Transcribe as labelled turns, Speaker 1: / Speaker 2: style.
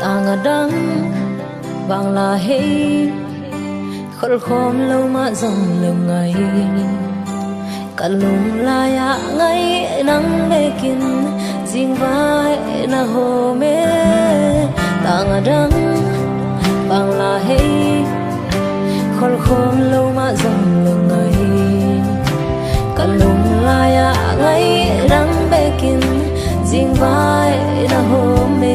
Speaker 1: tanga dang vang la hey khol khom lâu mà dòng lâu ngày kalung la ya ngày nắng bê kin ding vai na ho me tanga dang vang la hey khol khom lâu mà dòng lâu ngày kalung la ya ngày nắng bê kin ding vai na ho me